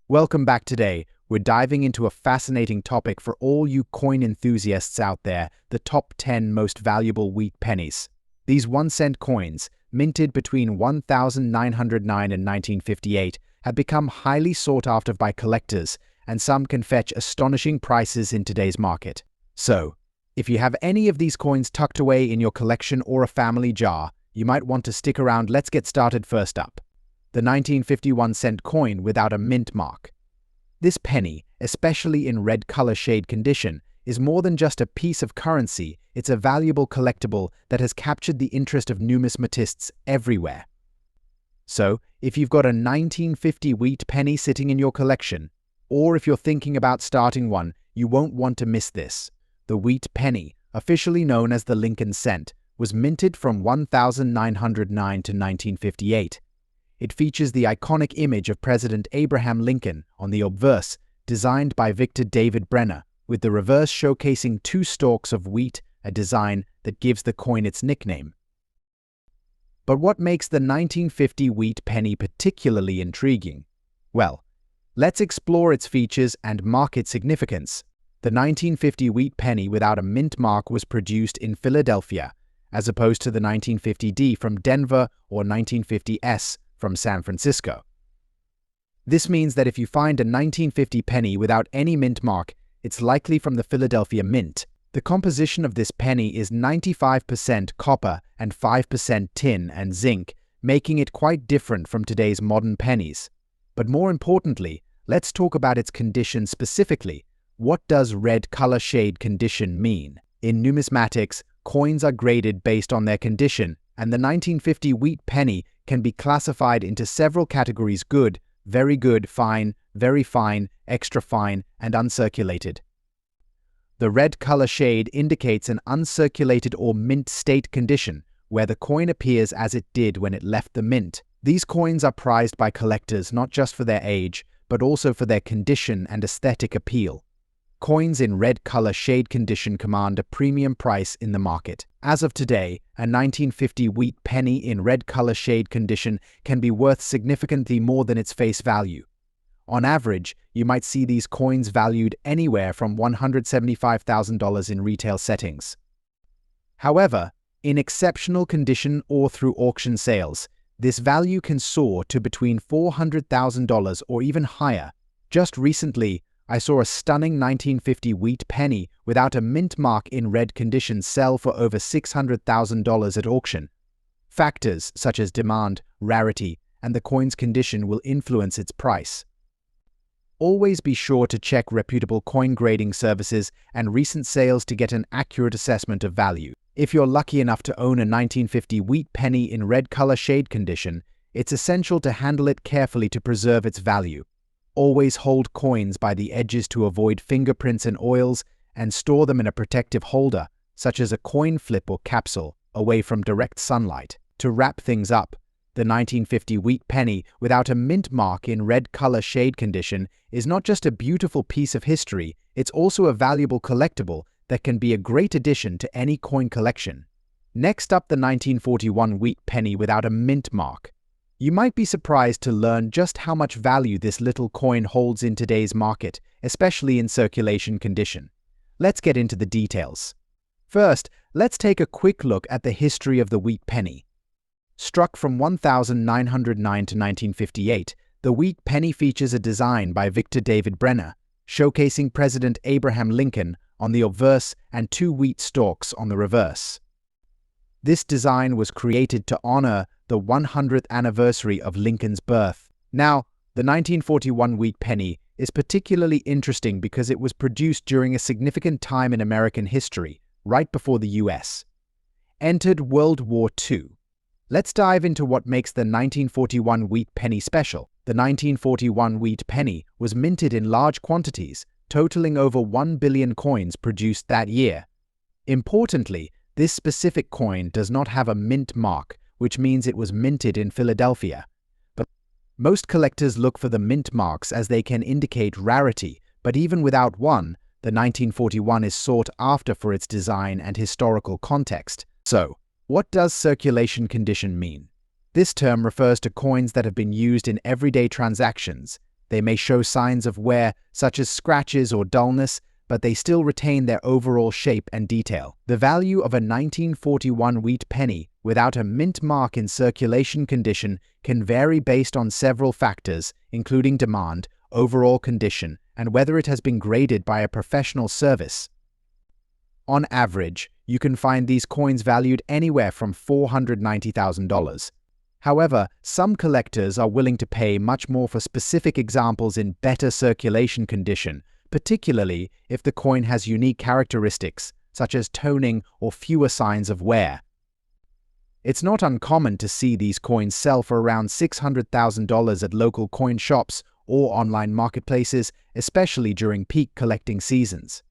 Welcome back. Today. We're diving into a fascinating topic for all you coin enthusiasts out there: the top 10 most valuable wheat pennies. These 1-cent coins, minted between 1909 and 1958, have become highly sought after by collectors, and some can fetch astonishing prices in today's market. So, if you have any of these coins tucked away in your collection or a family jar, you might want to stick around. Let's get started. First up, the 1951-cent coin without a mint mark. This penny, especially in red color shade condition, is more than just a piece of currency. It's a valuable collectible that has captured the interest of numismatists everywhere. So, if you've got a 1950 wheat penny sitting in your collection, or if you're thinking about starting one, you won't want to miss this. The wheat penny, officially known as the Lincoln cent, was minted from 1909 to 1958. It features the iconic image of President Abraham Lincoln on the obverse, designed by Victor David Brenner, with the reverse showcasing 2 stalks of wheat, a design that gives the coin its nickname. But what makes the 1950 wheat penny particularly intriguing? Well, let's explore its features and market significance. The 1950 wheat penny without a mint mark was produced in Philadelphia, as opposed to the 1950D from Denver or 1950S from San Francisco. This means that if you find a 1950 penny without any mint mark, it's likely from the Philadelphia Mint. The composition of this penny is 95% copper and 5% tin and zinc, making it quite different from today's modern pennies. But more importantly, let's talk about its condition specifically. What does red color shade condition mean? In numismatics, coins are graded based on their condition, and the 1950 wheat penny can be classified into several categories: good, very good, fine, very fine, extra fine, and uncirculated. The red color shade indicates an uncirculated or mint state condition, where the coin appears as it did when it left the mint. These coins are prized by collectors not just for their age, but also for their condition and aesthetic appeal. Coins in red color shade condition command a premium price in the market. As of today, a 1950 wheat penny in red color shade condition can be worth significantly more than its face value. On average, you might see these coins valued anywhere from $175,000 in retail settings. However, in exceptional condition or through auction sales, this value can soar to between $400,000 or even higher. Just recently, I saw a stunning 1950 wheat penny without a mint mark in red condition sell for over $600,000 at auction. Factors such as demand, rarity, and the coin's condition will influence its price. Always be sure to check reputable coin grading services and recent sales to get an accurate assessment of value. If you're lucky enough to own a 1950 wheat penny in red color shade condition, it's essential to handle it carefully to preserve its value. Always hold coins by the edges to avoid fingerprints and oils, and store them in a protective holder, such as a coin flip or capsule, away from direct sunlight. To wrap things up, the 1950 wheat penny without a mint mark in red color shade condition is not just a beautiful piece of history, it's also a valuable collectible that can be a great addition to any coin collection. Next up, the 1941 wheat penny without a mint mark. You might be surprised to learn just how much value this little coin holds in today's market, especially in circulation condition. Let's get into the details. First, let's take a quick look at the history of the wheat penny. Struck from 1909 to 1958, the wheat penny features a design by Victor David Brenner, showcasing President Abraham Lincoln on the obverse and 2 wheat stalks on the reverse. This design was created to honor the 100th anniversary of Lincoln's birth. Now, the 1941 wheat penny is particularly interesting because it was produced during a significant time in American history, right before the US entered World War II. Let's dive into what makes the 1941 wheat penny special. The 1941 wheat penny was minted in large quantities, totaling over 1 billion coins produced that year. Importantly, this specific coin does not have a mint mark, which means it was minted in Philadelphia. But most collectors look for the mint marks as they can indicate rarity, but even without one, the 1941 is sought after for its design and historical context. So, what does circulation condition mean? This term refers to coins that have been used in everyday transactions. They may show signs of wear, such as scratches or dullness, but they still retain their overall shape and detail. The value of a 1941 wheat penny without a mint mark in circulation condition can vary based on several factors, including demand, overall condition, and whether it has been graded by a professional service. On average, you can find these coins valued anywhere from $490,000. However, some collectors are willing to pay much more for specific examples in better circulation condition, particularly if the coin has unique characteristics, such as toning or fewer signs of wear. It's not uncommon to see these coins sell for around $600,000 at local coin shops or online marketplaces, especially during peak collecting seasons.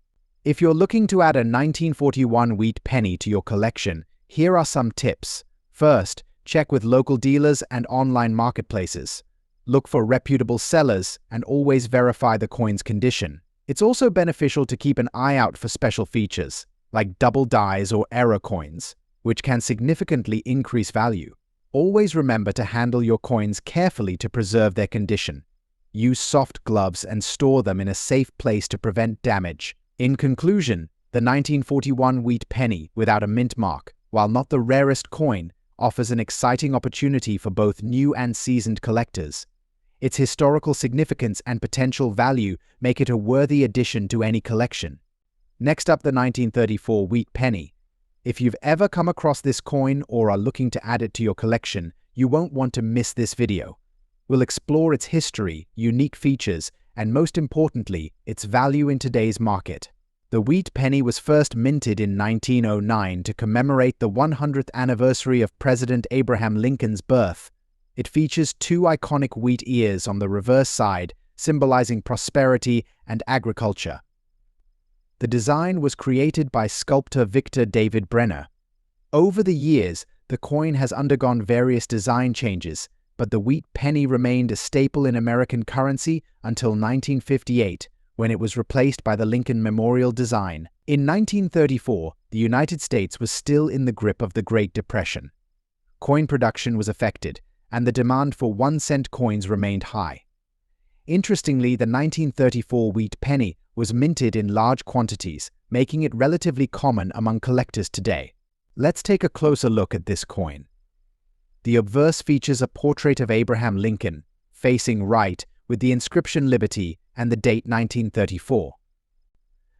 If you're looking to add a 1941 wheat penny to your collection, here are some tips. First, check with local dealers and online marketplaces. Look for reputable sellers and always verify the coin's condition. It's also beneficial to keep an eye out for special features, like double dies or error coins, which can significantly increase value. Always remember to handle your coins carefully to preserve their condition. Use soft gloves and store them in a safe place to prevent damage. In conclusion, the 1941 wheat penny without a mint mark, while not the rarest coin, offers an exciting opportunity for both new and seasoned collectors. Its historical significance and potential value make it a worthy addition to any collection. Next up, the 1934 wheat penny. If you've ever come across this coin or are looking to add it to your collection, you won't want to miss this video. We'll explore its history, unique features, and most importantly, its value in today's market. The wheat penny was first minted in 1909 to commemorate the 100th anniversary of President Abraham Lincoln's birth. It features two iconic wheat ears on the reverse side, symbolizing prosperity and agriculture. The design was created by sculptor Victor David Brenner. Over the years, the coin has undergone various design changes, but the wheat penny remained a staple in American currency until 1958, when it was replaced by the Lincoln Memorial design. In 1934, the United States was still in the grip of the Great Depression. Coin production was affected, and the demand for 1-cent coins remained high. Interestingly, the 1934 wheat penny was minted in large quantities, making it relatively common among collectors today. Let's take a closer look at this coin. The obverse features a portrait of Abraham Lincoln, facing right, with the inscription Liberty and the date 1934.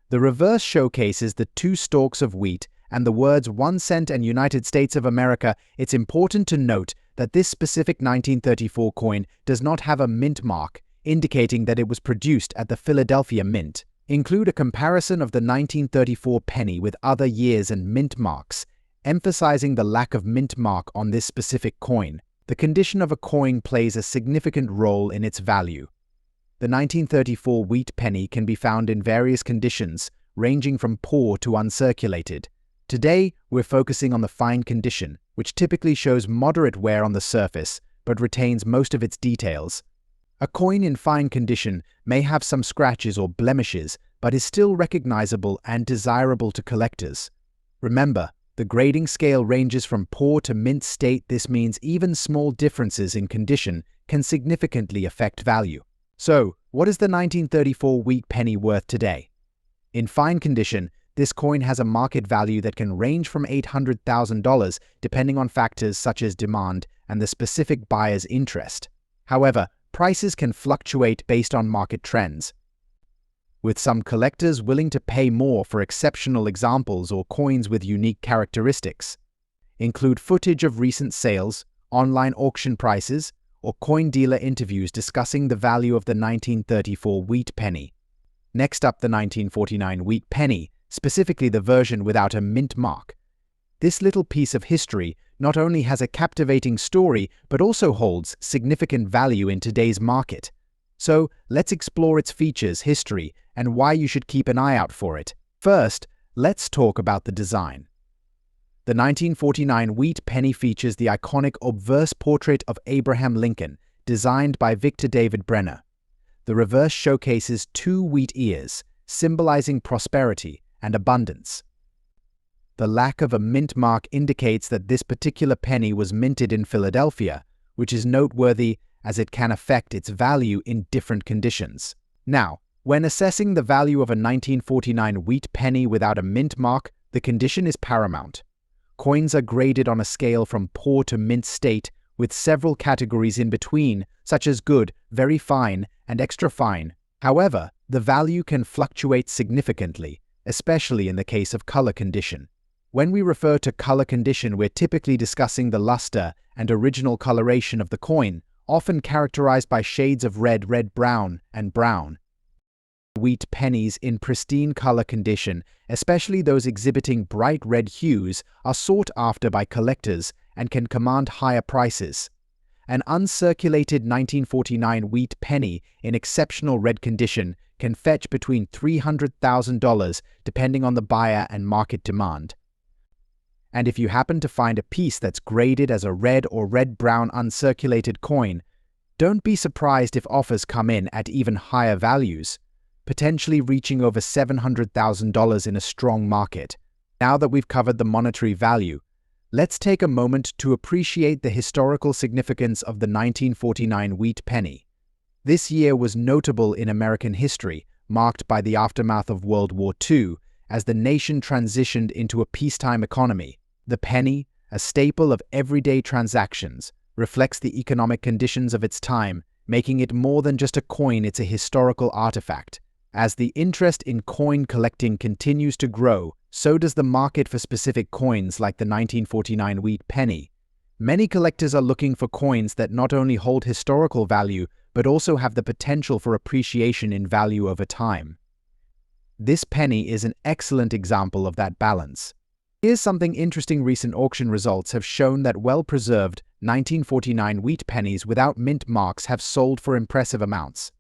The reverse showcases the two stalks of wheat and the words 1 cent and United States of America. It's important to note that this specific 1934 coin does not have a mint mark, indicating that it was produced at the Philadelphia Mint. Include a comparison of the 1934 penny with other years and mint marks, emphasizing the lack of mint mark on this specific coin. The condition of a coin plays a significant role in its value. The 1934 wheat penny can be found in various conditions, ranging from poor to uncirculated. Today, we're focusing on the fine condition, which typically shows moderate wear on the surface, but retains most of its details. A coin in fine condition may have some scratches or blemishes, but is still recognizable and desirable to collectors. Remember, the grading scale ranges from poor to mint state. This means even small differences in condition can significantly affect value. So, what is the 1934 wheat penny worth today? In fine condition, this coin has a market value that can range from $800,000 depending on factors such as demand and the specific buyer's interest. However, prices can fluctuate based on market trends, with some collectors willing to pay more for exceptional examples or coins with unique characteristics. Include footage of recent sales, online auction prices, or coin dealer interviews discussing the value of the 1934 wheat penny. Next up, the 1949 wheat penny, specifically the version without a mint mark. This little piece of history not only has a captivating story, but also holds significant value in today's market. So, let's explore its features, history, and why you should keep an eye out for it. First, let's talk about the design. The 1949 wheat penny features the iconic obverse portrait of Abraham Lincoln, designed by Victor David Brenner. The reverse showcases two wheat ears, symbolizing prosperity and abundance. The lack of a mint mark indicates that this particular penny was minted in Philadelphia, which is noteworthy as it can affect its value in different conditions. Now, when assessing the value of a 1949 wheat penny without a mint mark, the condition is paramount. Coins are graded on a scale from poor to mint state, with several categories in between, such as good, very fine, and extra fine. However, the value can fluctuate significantly, especially in the case of color condition. When we refer to color condition, we're typically discussing the luster and original coloration of the coin, often characterized by shades of red, red-brown, and brown. Wheat pennies in pristine color condition, especially those exhibiting bright red hues, are sought after by collectors and can command higher prices. An uncirculated 1949 wheat penny in exceptional red condition can fetch between $300,000 depending on the buyer and market demand. And if you happen to find a piece that's graded as a red or red-brown uncirculated coin, don't be surprised if offers come in at even higher values, potentially reaching over $700,000 in a strong market. Now that we've covered the monetary value, let's take a moment to appreciate the historical significance of the 1949 wheat penny. This year was notable in American history, marked by the aftermath of World War II, as the nation transitioned into a peacetime economy. The penny, a staple of everyday transactions, reflects the economic conditions of its time, making it more than just a coin, it's a historical artifact. As the interest in coin collecting continues to grow, so does the market for specific coins like the 1949 wheat penny. Many collectors are looking for coins that not only hold historical value, but also have the potential for appreciation in value over time. This penny is an excellent example of that balance. Here's something interesting: recent auction results have shown that well-preserved 1949 wheat pennies without mint marks have sold for impressive amounts.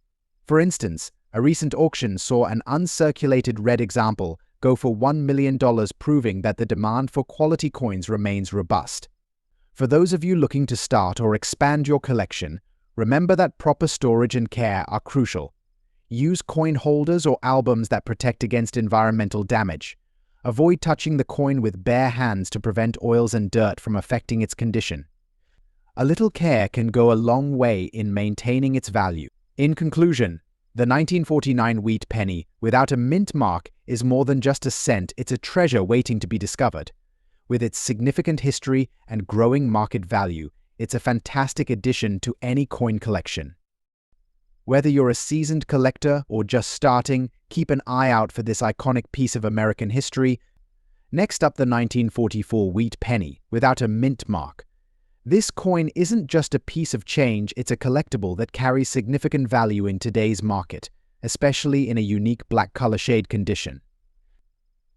For instance, a recent auction saw an uncirculated red example go for $1 million, proving that the demand for quality coins remains robust. For those of you looking to start or expand your collection, remember that proper storage and care are crucial. Use coin holders or albums that protect against environmental damage. Avoid touching the coin with bare hands to prevent oils and dirt from affecting its condition. A little care can go a long way in maintaining its value. In conclusion, the 1949 wheat penny without a mint mark is more than just a cent, it's a treasure waiting to be discovered. With its significant history and growing market value, it's a fantastic addition to any coin collection. Whether you're a seasoned collector or just starting, keep an eye out for this iconic piece of American history. Next up, the 1944 wheat penny without a mint mark. This coin isn't just a piece of change, it's a collectible that carries significant value in today's market, especially in a unique black color shade condition.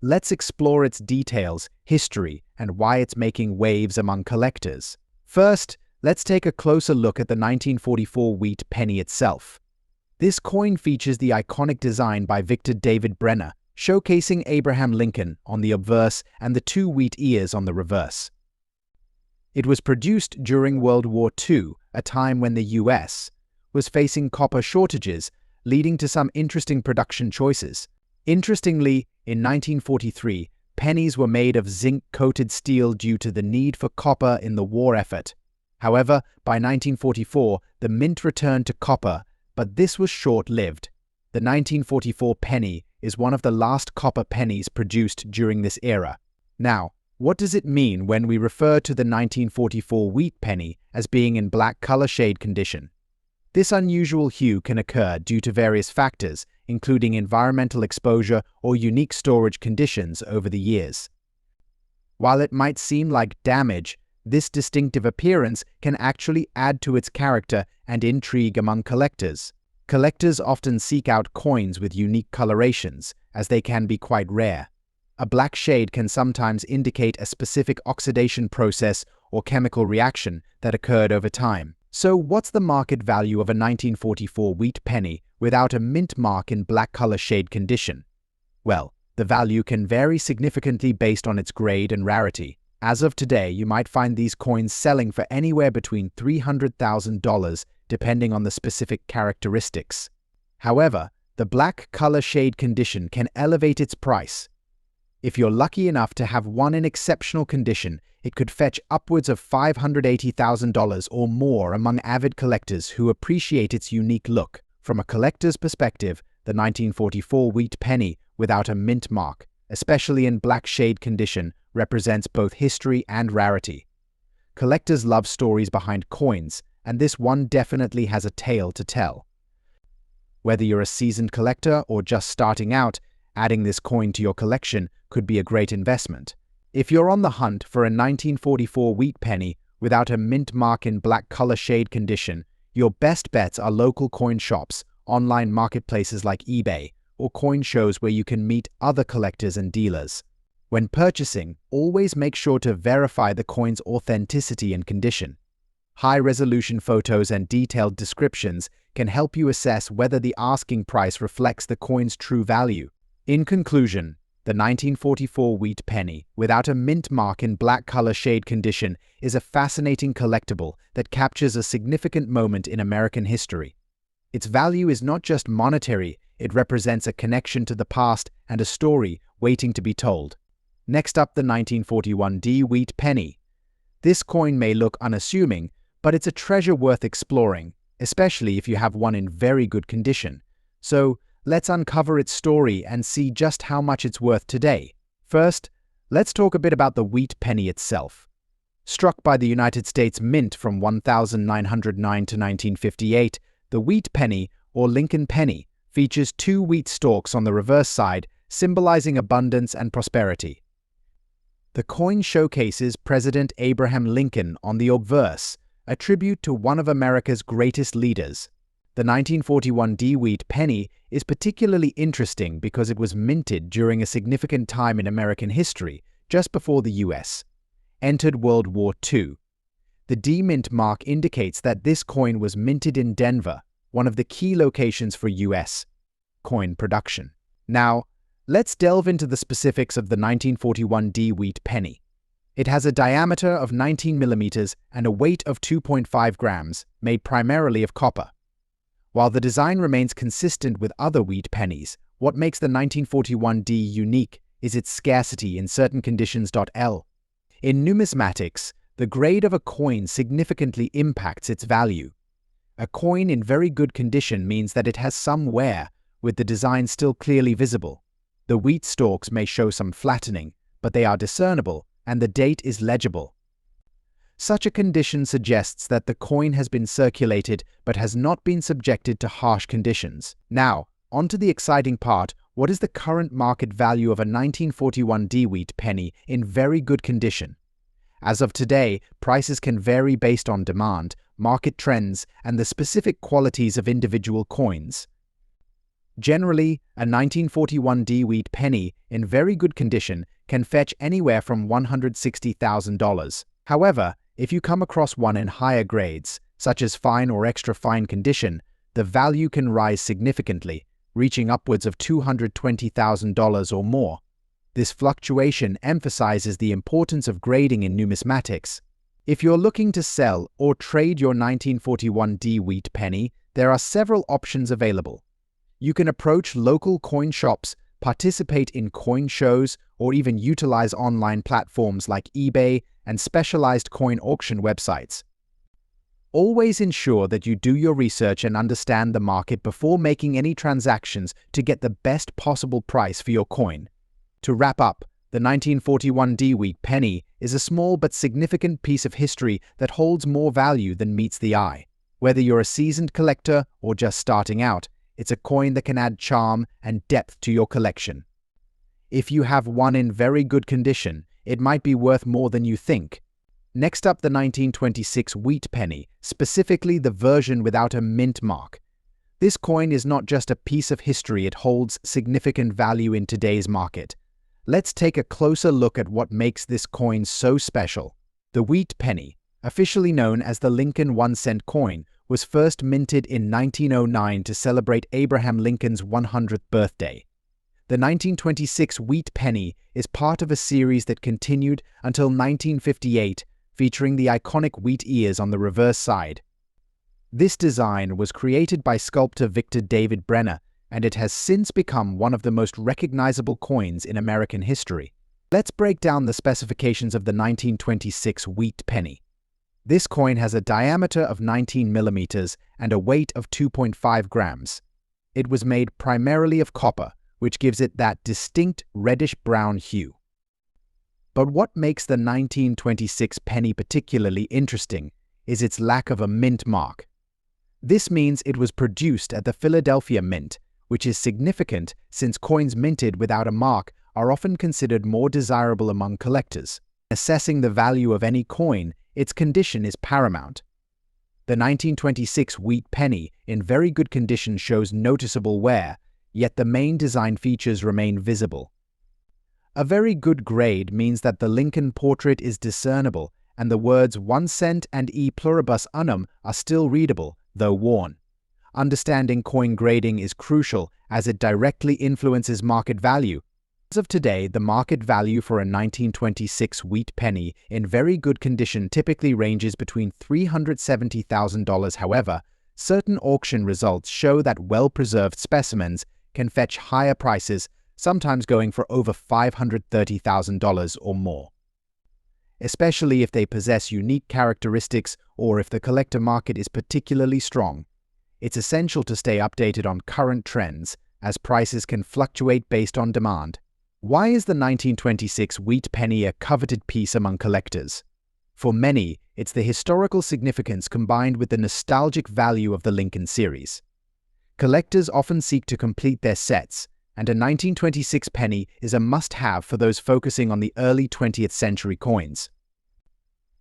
Let's explore its details, history, and why it's making waves among collectors. First, let's take a closer look at the 1944 wheat penny itself. This coin features the iconic design by Victor David Brenner, showcasing Abraham Lincoln on the obverse and the two wheat ears on the reverse. It was produced during World War II, a time when the US was facing copper shortages, leading to some interesting production choices. Interestingly, in 1943, pennies were made of zinc-coated steel due to the need for copper in the war effort. However, by 1944, the mint returned to copper, but this was short-lived. The 1944 penny is one of the last copper pennies produced during this era. Now, what does it mean when we refer to the 1944 wheat penny as being in black color shade condition? This unusual hue can occur due to various factors, including environmental exposure or unique storage conditions over the years. While it might seem like damage, this distinctive appearance can actually add to its character and intrigue among collectors. Collectors often seek out coins with unique colorations, as they can be quite rare. A black shade can sometimes indicate a specific oxidation process or chemical reaction that occurred over time. So what's the market value of a 1944 wheat penny without a mint mark in black color shade condition? Well, the value can vary significantly based on its grade and rarity. As of today, you might find these coins selling for anywhere between $300,000 depending on the specific characteristics. However, the black color shade condition can elevate its price. If you're lucky enough to have one in exceptional condition, it could fetch upwards of $580,000 or more among avid collectors who appreciate its unique look. From a collector's perspective, the 1944 wheat penny without a mint mark, especially in black shade condition, represents both history and rarity. Collectors love stories behind coins, and this one definitely has a tale to tell. Whether you're a seasoned collector or just starting out, adding this coin to your collection could be a great investment. If you're on the hunt for a 1944 wheat penny without a mint mark in black color shade condition, your best bets are local coin shops, online marketplaces like eBay, or coin shows where you can meet other collectors and dealers. When purchasing, always make sure to verify the coin's authenticity and condition. High-resolution photos and detailed descriptions can help you assess whether the asking price reflects the coin's true value. In conclusion, the 1944 wheat penny, without a mint mark in black color shade condition, is a fascinating collectible that captures a significant moment in American history. Its value is not just monetary, it represents a connection to the past and a story waiting to be told. Next up, the 1941D wheat penny. This coin may look unassuming, but it's a treasure worth exploring, especially if you have one in very good condition. So, let's uncover its story and see just how much it's worth today. First, let's talk a bit about the wheat penny itself. Struck by the United States Mint from 1909 to 1958, the wheat penny, or Lincoln penny, features two wheat stalks on the reverse side, symbolizing abundance and prosperity. The coin showcases President Abraham Lincoln on the obverse, a tribute to one of America's greatest leaders. The 1941D wheat penny is particularly interesting because it was minted during a significant time in American history, just before the U.S. entered World War II. The D mint mark indicates that this coin was minted in Denver, one of the key locations for U.S. coin production. Now, let's delve into the specifics of the 1941D wheat penny. It has a diameter of 19 millimeters and a weight of 2.5 grams, made primarily of copper. While the design remains consistent with other wheat pennies, what makes the 1941D unique is its scarcity in certain conditions. In numismatics, the grade of a coin significantly impacts its value. A coin in very good condition means that it has some wear, with the design still clearly visible. The wheat stalks may show some flattening, but they are discernible, and the date is legible. Such a condition suggests that the coin has been circulated but has not been subjected to harsh conditions. Now, on to the exciting part. What is the current market value of a 1941D wheat penny in very good condition? As of today, prices can vary based on demand, market trends, and the specific qualities of individual coins. Generally, a 1941D wheat penny in very good condition can fetch anywhere from $160,000. However, if you come across one in higher grades, such as fine or extra fine condition, the value can rise significantly, reaching upwards of $220,000 or more. This fluctuation emphasizes the importance of grading in numismatics. If you're looking to sell or trade your 1941D wheat penny, there are several options available. You can approach local coin shops, participate in coin shows, or even utilize online platforms like eBay and specialized coin auction websites. Always ensure that you do your research and understand the market before making any transactions to get the best possible price for your coin. To wrap up, the 1941D wheat penny is a small but significant piece of history that holds more value than meets the eye. Whether you're a seasoned collector or just starting out, it's a coin that can add charm and depth to your collection. If you have one in very good condition, it might be worth more than you think. Next up, the 1926 wheat penny, specifically the version without a mint mark. This coin is not just a piece of history, it holds significant value in today's market. Let's take a closer look at what makes this coin so special. The wheat penny, officially known as the Lincoln 1-cent coin, was first minted in 1909 to celebrate Abraham Lincoln's 100th birthday. The 1926 wheat penny is part of a series that continued until 1958, featuring the iconic wheat ears on the reverse side. This design was created by sculptor Victor David Brenner and it has since become one of the most recognizable coins in American history. Let's break down the specifications of the 1926 wheat penny. This coin has a diameter of 19 millimeters and a weight of 2.5 grams. It was made primarily of copper, which gives it that distinct reddish-brown hue. But what makes the 1926 penny particularly interesting is its lack of a mint mark. This means it was produced at the Philadelphia Mint, which is significant since coins minted without a mark are often considered more desirable among collectors. Assessing the value of any coin, its condition is paramount. The 1926 wheat penny in very good condition shows noticeable wear, yet the main design features remain visible. A very good grade means that the Lincoln portrait is discernible and the words 1 cent and E pluribus unum are still readable, though worn. Understanding coin grading is crucial as it directly influences market value. As of today, the market value for a 1926 wheat penny in very good condition typically ranges between $370,000. However, certain auction results show that well-preserved specimens can fetch higher prices, sometimes going for over $530,000 or more. Especially if they possess unique characteristics or if the collector market is particularly strong. It's essential to stay updated on current trends, as prices can fluctuate based on demand. Why is the 1926 wheat penny a coveted piece among collectors? For many, it's the historical significance combined with the nostalgic value of the Lincoln series. Collectors often seek to complete their sets, and a 1926 penny is a must-have for those focusing on the early 20th century coins.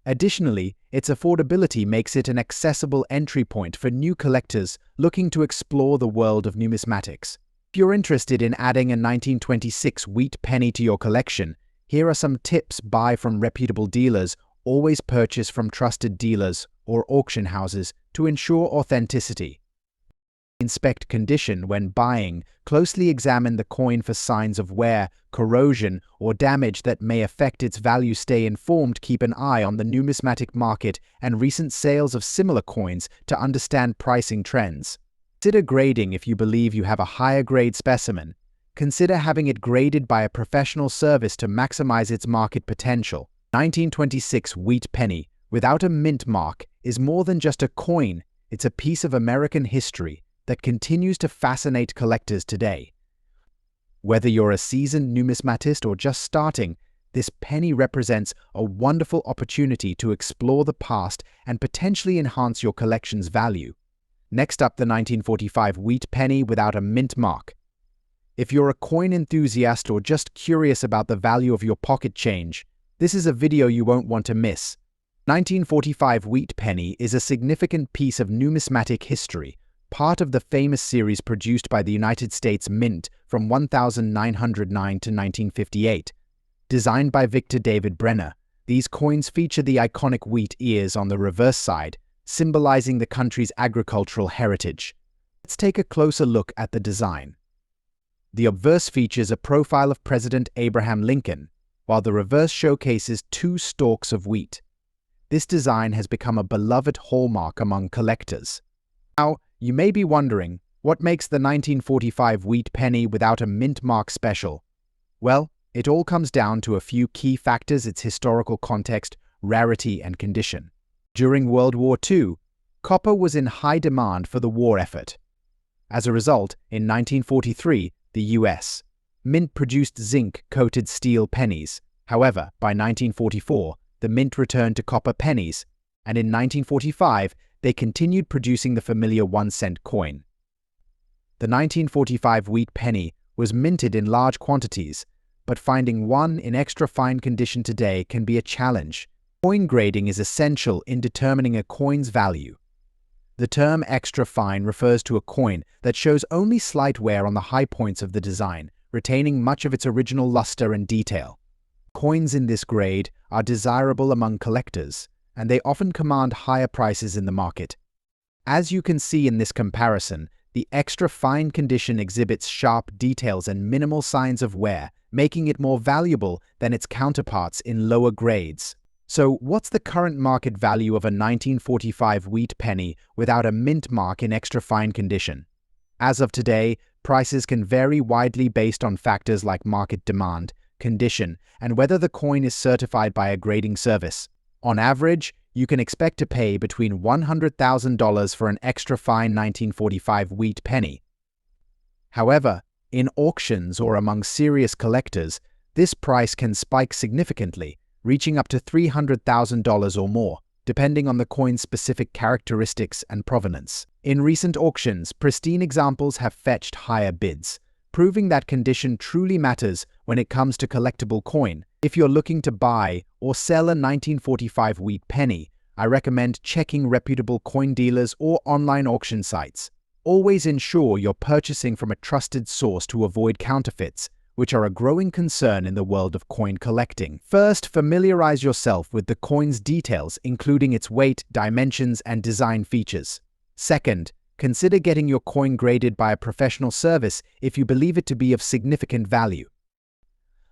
Additionally, its affordability makes it an accessible entry point for new collectors looking to explore the world of numismatics. If you're interested in adding a 1926 wheat penny to your collection, here are some tips. Buy from reputable dealers, always purchase from trusted dealers or auction houses to ensure authenticity. Inspect condition when buying. Closely examine the coin for signs of wear, corrosion, or damage that may affect its value. Stay informed. Keep an eye on the numismatic market and recent sales of similar coins to understand pricing trends. Consider grading. If you believe you have a higher grade specimen, consider having it graded by a professional service to maximize its market potential. 1926 wheat penny, without a mint mark, is more than just a coin. It's a piece of American history that continues to fascinate collectors today. Whether you're a seasoned numismatist or just starting, this penny represents a wonderful opportunity to explore the past and potentially enhance your collection's value. Next up, the 1945 wheat penny without a mint mark. If you're a coin enthusiast or just curious about the value of your pocket change, this is a video you won't want to miss. 1945 wheat penny is a significant piece of numismatic history, part of the famous series produced by the United States Mint from 1909 to 1958. Designed by Victor David Brenner, these coins feature the iconic wheat ears on the reverse side, symbolizing the country's agricultural heritage. Let's take a closer look at the design. The obverse features a profile of President Abraham Lincoln, while the reverse showcases 2 stalks of wheat. This design has become a beloved hallmark among collectors. Now, you may be wondering, what makes the 1945 wheat penny without a mint mark special? Well, it all comes down to a few key factors: its historical context, rarity, and condition. During World War II, copper was in high demand for the war effort. As a result, in 1943, the U.S. Mint produced zinc-coated steel pennies. However, by 1944, the Mint returned to copper pennies, and in 1945, they continued producing the familiar 1-cent coin. The 1945 wheat penny was minted in large quantities, but finding one in extra fine condition today can be a challenge. Coin grading is essential in determining a coin's value. The term extra fine refers to a coin that shows only slight wear on the high points of the design, retaining much of its original luster and detail. Coins in this grade are desirable among collectors, and they often command higher prices in the market. As you can see in this comparison, the extra fine condition exhibits sharp details and minimal signs of wear, making it more valuable than its counterparts in lower grades. So, what's the current market value of a 1945 wheat penny without a mint mark in extra fine condition? As of today, prices can vary widely based on factors like market demand, condition, and whether the coin is certified by a grading service. On average, you can expect to pay between $100,000 for an extra fine 1945 wheat penny. However, in auctions or among serious collectors, this price can spike significantly, reaching up to $300,000 or more, depending on the coin's specific characteristics and provenance. In recent auctions, pristine examples have fetched higher bids, proving that condition truly matters when it comes to collectible coin. If you're looking to buy or sell a 1945 wheat penny, I recommend checking reputable coin dealers or online auction sites. Always ensure you're purchasing from a trusted source to avoid counterfeits, which are a growing concern in the world of coin collecting. First, familiarize yourself with the coin's details, including its weight, dimensions, and design features. Second, consider getting your coin graded by a professional service if you believe it to be of significant value.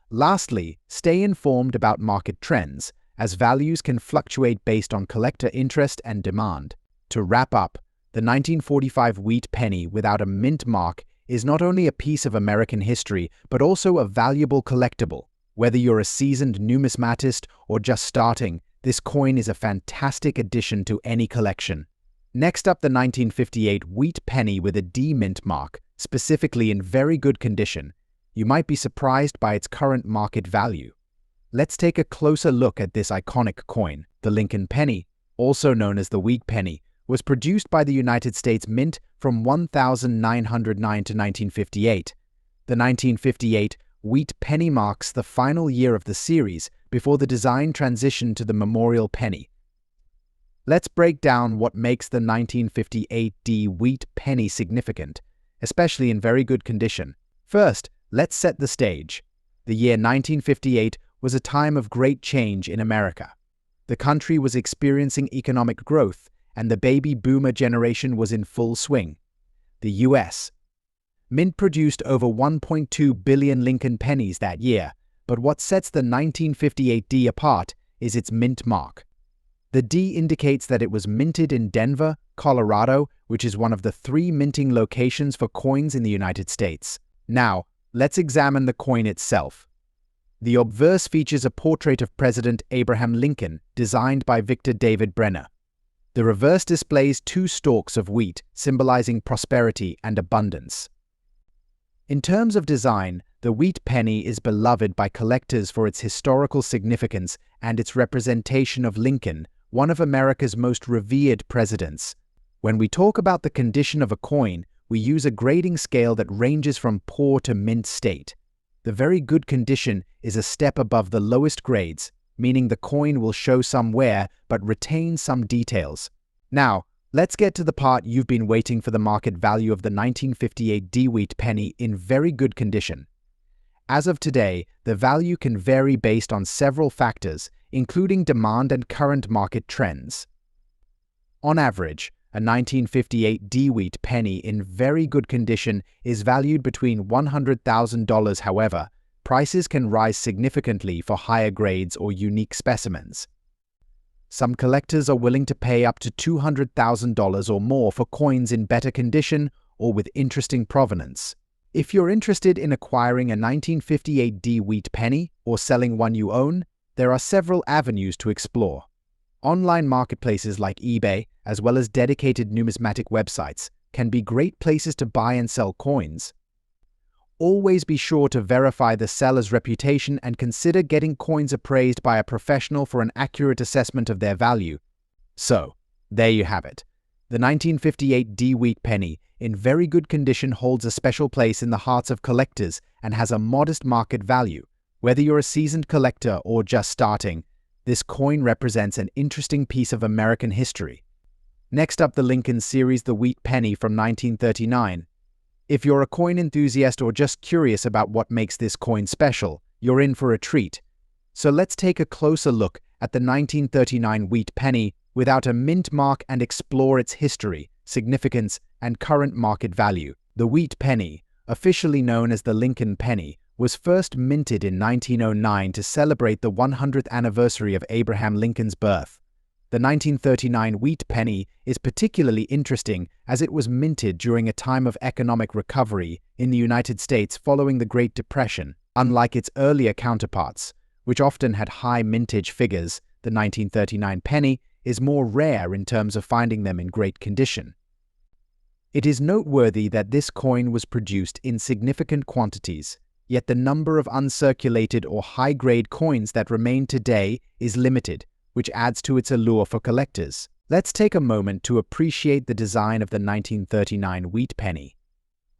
Lastly, stay informed about market trends, as values can fluctuate based on collector interest and demand. To wrap up, the 1945 wheat penny without a mint mark is not only a piece of American history, but also a valuable collectible. Whether you're a seasoned numismatist or just starting, this coin is a fantastic addition to any collection. Next up, the 1958 wheat penny with a D mint mark, specifically in very good condition. You might be surprised by its current market value. Let's take a closer look at this iconic coin. The Lincoln penny, also known as the wheat penny, was produced by the United States Mint from 1909 to 1958. The 1958 wheat penny marks the final year of the series before the design transitioned to the memorial penny. Let's break down what makes the 1958 D wheat penny significant, especially in very good condition. First, let's set the stage. The year 1958 was a time of great change in America. The country was experiencing economic growth, and the baby boomer generation was in full swing. The U.S. Mint produced over 1.2 billion Lincoln pennies that year, but what sets the 1958 D apart is its mint mark. The D indicates that it was minted in Denver, Colorado, which is one of the 3 minting locations for coins in the United States. Now, let's examine the coin itself. The obverse features a portrait of President Abraham Lincoln, designed by Victor David Brenner. The reverse displays 2 stalks of wheat, symbolizing prosperity and abundance. In terms of design, the wheat penny is beloved by collectors for its historical significance and its representation of Lincoln, one of America's most revered presidents. When we talk about the condition of a coin, we use a grading scale that ranges from poor to mint state. The very good condition is a step above the lowest grades, meaning the coin will show some wear but retain some details. Now, let's get to the part you've been waiting for: the market value of the 1958 D wheat penny in very good condition. As of today, the value can vary based on several factors, including demand and current market trends. On average, a 1958 D wheat penny in very good condition is valued between $100,000. However, prices can rise significantly for higher grades or unique specimens. Some collectors are willing to pay up to $200,000 or more for coins in better condition or with interesting provenance. If you're interested in acquiring a 1958 D wheat penny or selling one you own, there are several avenues to explore. Online marketplaces like eBay, as well as dedicated numismatic websites, can be great places to buy and sell coins. Always be sure to verify the seller's reputation and consider getting coins appraised by a professional for an accurate assessment of their value. So, there you have it. The 1958 D wheat penny, in very good condition, holds a special place in the hearts of collectors and has a modest market value. Whether you're a seasoned collector or just starting, this coin represents an interesting piece of American history. Next up, the Lincoln series, the wheat penny from 1939. If you're a coin enthusiast or just curious about what makes this coin special, you're in for a treat. So let's take a closer look at the 1939 wheat penny without a mint mark and explore its history, significance, and current market value. The wheat penny, officially known as the Lincoln penny, was first minted in 1909 to celebrate the 100th anniversary of Abraham Lincoln's birth. The 1939 wheat penny is particularly interesting as it was minted during a time of economic recovery in the United States following the Great Depression. Unlike its earlier counterparts, which often had high mintage figures, the 1939 penny is more rare in terms of finding them in great condition. It is noteworthy that this coin was produced in significant quantities, yet the number of uncirculated or high-grade coins that remain today is limited, which adds to its allure for collectors. Let's take a moment to appreciate the design of the 1939 wheat penny.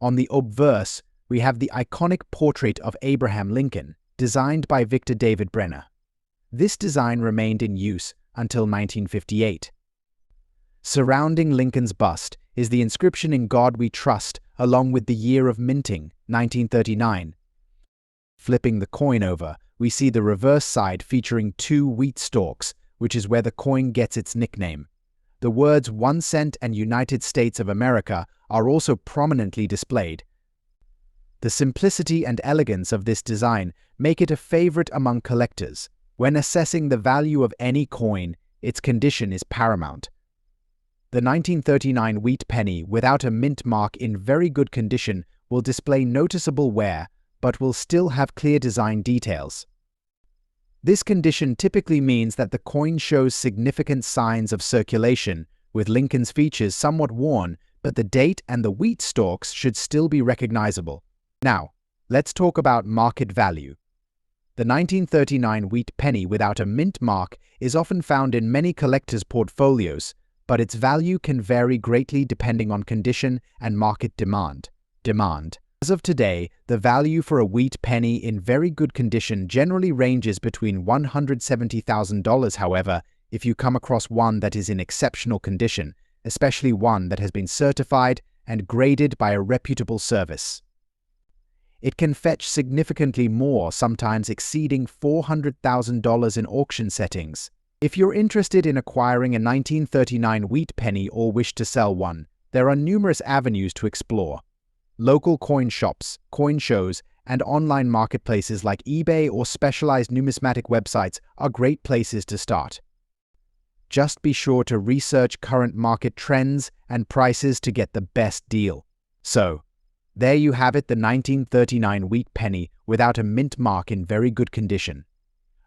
On the obverse, we have the iconic portrait of Abraham Lincoln, designed by Victor David Brenner. This design remained in use until 1958. Surrounding Lincoln's bust is the inscription "In God We Trust," along with the year of minting, 1939. Flipping the coin over, we see the reverse side featuring 2 wheat stalks, which is where the coin gets its nickname. The words 1 cent and United States of America are also prominently displayed. The simplicity and elegance of this design make it a favorite among collectors. When assessing the value of any coin, its condition is paramount. The 1939 wheat penny without a mint mark in very good condition will display noticeable wear, but will still have clear design details. This condition typically means that the coin shows significant signs of circulation, with Lincoln's features somewhat worn, but the date and the wheat stalks should still be recognizable. Now, let's talk about market value. The 1939 wheat penny without a mint mark is often found in many collectors' portfolios, but its value can vary greatly depending on condition and market demand. As of today, the value for a wheat penny in very good condition generally ranges between $170,000. However, if you come across one that is in exceptional condition, especially one that has been certified and graded by a reputable service, it can fetch significantly more, sometimes exceeding $400,000 in auction settings. If you're interested in acquiring a 1939 wheat penny or wish to sell one, there are numerous avenues to explore. Local coin shops, coin shows, and online marketplaces like eBay or specialized numismatic websites are great places to start. Just be sure to research current market trends and prices to get the best deal. So, there you have it, the 1939 wheat penny without a mint mark in very good condition.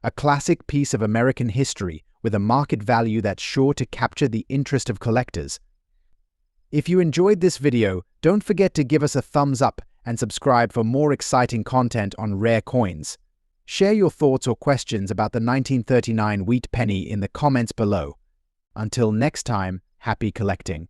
A classic piece of American history with a market value that's sure to capture the interest of collectors. If you enjoyed this video, don't forget to give us a thumbs up and subscribe for more exciting content on rare coins. Share your thoughts or questions about the 1939 wheat penny in the comments below. Until next time, happy collecting.